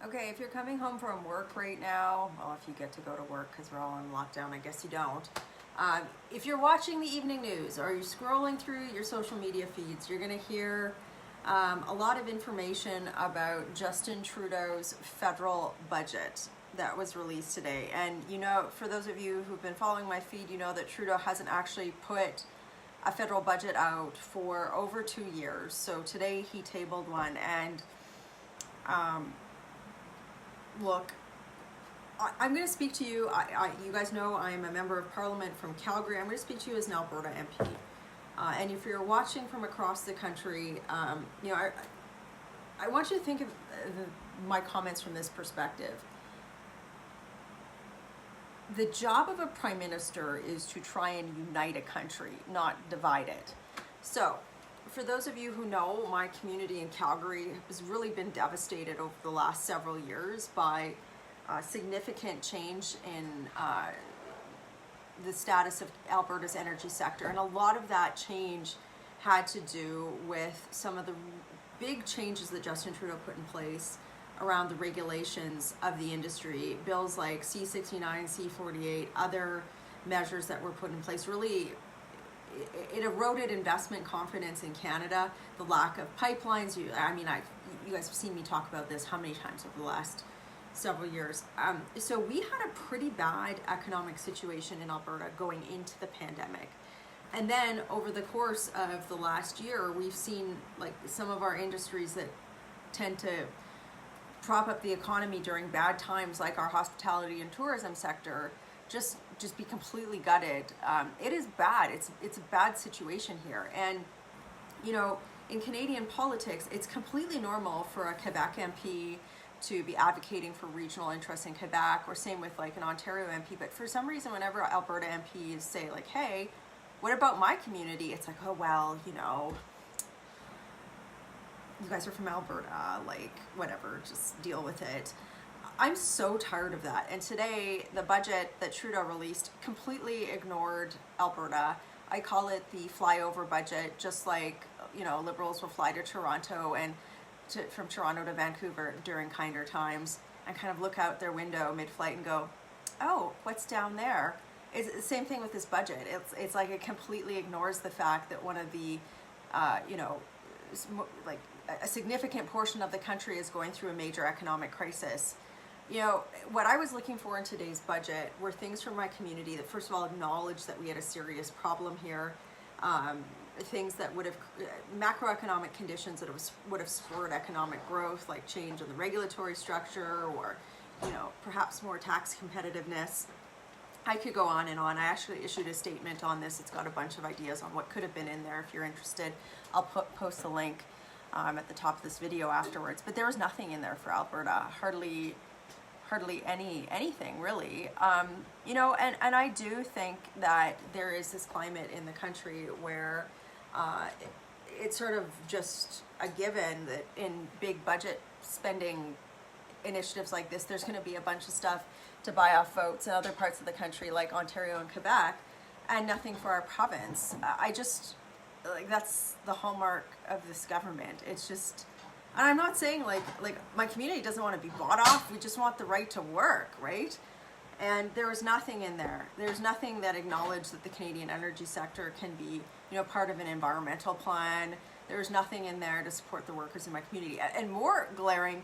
Okay, if you're coming home from work right now, well, if you get to go to work because we're all in lockdown, I guess you don't. If you're watching the evening news or you're scrolling through your social media feeds, you're going to hear a lot of information about Justin Trudeau's federal budget that was released today. And you know, for those of you who've been following my feed, you know that Trudeau hasn't actually put a federal budget out for over 2 years. So today he tabled one, and look, I'm going to speak to you. You guys know I'm a member of Parliament from Calgary. I'm going to speak to you as an Alberta MP. And if you're watching from across the country, you know, I want you to think of my comments from this perspective. The job of a prime minister is to try and unite a country, not divide it. So, for those of you who know, my community in Calgary has really been devastated over the last several years by significant change in the status of Alberta's energy sector. And a lot of that change had to do with some of the big changes that Justin Trudeau put in place around the regulations of the industry. Bills like C-69, C-48, other measures that were put in place really it eroded investment confidence in Canada. The lack of pipelines. You guys have seen me talk about this how many times over the last several years. So we had a pretty bad economic situation in Alberta going into the pandemic. And then over the course of the last year, we've seen like some of our industries that tend to prop up the economy during bad times, like our hospitality and tourism sector, just be completely gutted. It is bad. It's a bad situation here. And you know, in Canadian politics, it's completely normal for a Quebec MP to be advocating for regional interests in Quebec, or same with like an Ontario MP. But for some reason, whenever Alberta MPs say like, hey, what about my community? It's like, oh, well, you know, you guys are from Alberta, like whatever, just deal with it. I'm so tired of that. And today, the budget that Trudeau released completely ignored Alberta. I call it the flyover budget, just like, you know, Liberals will fly to Toronto and from Toronto to Vancouver during kinder times and kind of look out their window mid-flight and go, oh, what's down there? It's the same thing with this budget. It's like it completely ignores the fact that one of the, you know, like a significant portion of the country is going through a major economic crisis. You know, what I was looking for in today's budget were things from my community that, first of all, acknowledged that we had a serious problem here, things that would have, macroeconomic conditions that would have spurred economic growth, like change in the regulatory structure or, you know, perhaps more tax competitiveness. I could go on and on. I actually issued a statement on this. It's got a bunch of ideas on what could have been in there. If you're interested, I'll post the link at the top of this video afterwards. But there was nothing in there for Alberta, hardly anything really. You know, and I do think that there is this climate in the country where it's sort of just a given that in big budget spending initiatives like this, there's going to be a bunch of stuff to buy off votes in other parts of the country like Ontario and Quebec, and nothing for our province. I just, like, that's the hallmark of this government. It's just, and I'm not saying like my community doesn't want to be bought off. We just want the right to work, right? And there was nothing in there. There's nothing that acknowledged that the Canadian energy sector can be, you know, part of an environmental plan. There's nothing in there to support the workers in my community. And more glaring,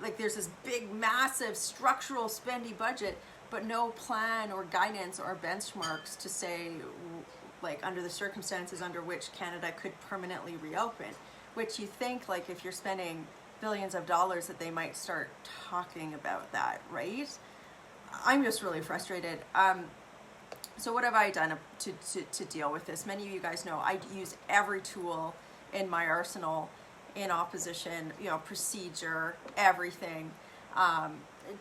like there's this big, massive structural spendy budget, but no plan or guidance or benchmarks to say, like, under the circumstances under which Canada could permanently reopen. Which you think, like, if you're spending billions of dollars, that they might start talking about that, right? I'm just really frustrated. So what have I done to deal with this? Many of you guys know I use every tool in my arsenal in opposition, you know, procedure, everything,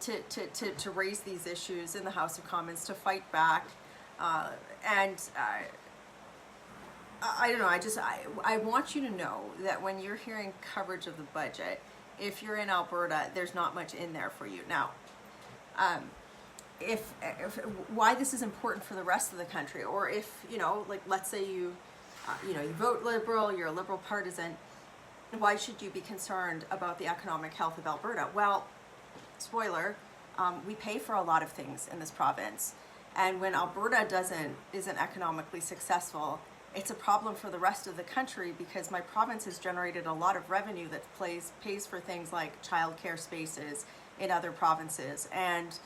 to raise these issues in the House of Commons, to fight back, I don't know, I want you to know that when you're hearing coverage of the budget, if you're in Alberta, there's not much in there for you. Now, if why this is important for the rest of the country, or if, you know, like, let's say you vote Liberal, you're a Liberal partisan, why should you be concerned about the economic health of Alberta? Well, spoiler, we pay for a lot of things in this province. And when Alberta isn't economically successful, it's a problem for the rest of the country, because my province has generated a lot of revenue that pays for things like childcare spaces in other provinces, and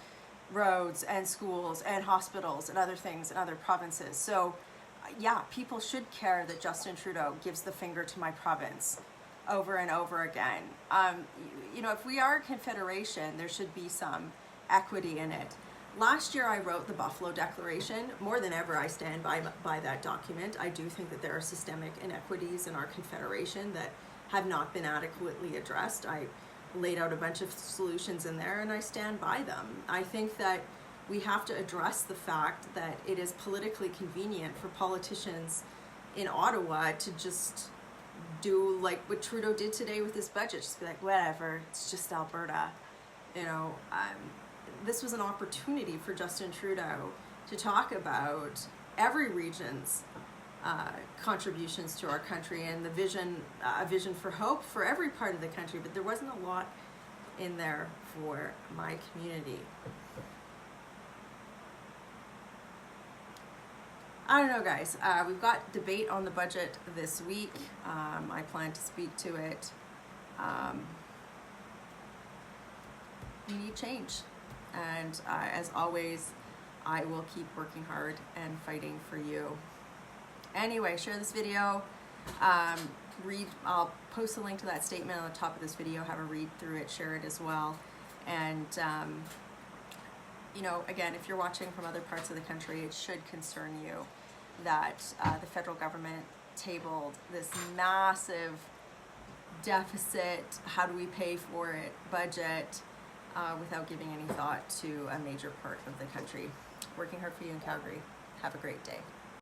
roads and schools and hospitals and other things in other provinces. So yeah, people should care that Justin Trudeau gives the finger to my province over and over again. You know, if we are a confederation, there should be some equity in it. Last year I wrote the Buffalo Declaration. More than ever, I stand by that document. I do think that there are systemic inequities in our confederation that have not been adequately addressed. I laid out a bunch of solutions in there, and I stand by them. I think that we have to address the fact that it is politically convenient for politicians in Ottawa to just do like what Trudeau did today with his budget, just be like, whatever, it's just Alberta. You know, this was an opportunity for Justin Trudeau to talk about every region's contributions to our country and the vision, a vision for hope for every part of the country, but there wasn't a lot in there for my community. I don't know, guys. We've got debate on the budget this week. I plan to speak to it. We need change. And as always, I will keep working hard and fighting for you. Anyway, share this video. I'll post a link to that statement on the top of this video. Have a read through it, share it as well. And, you know, again, if you're watching from other parts of the country, it should concern you that the federal government tabled this massive deficit, how do we pay for it, budget, without giving any thought to a major part of the country. Working hard for you in Calgary. Have a great day.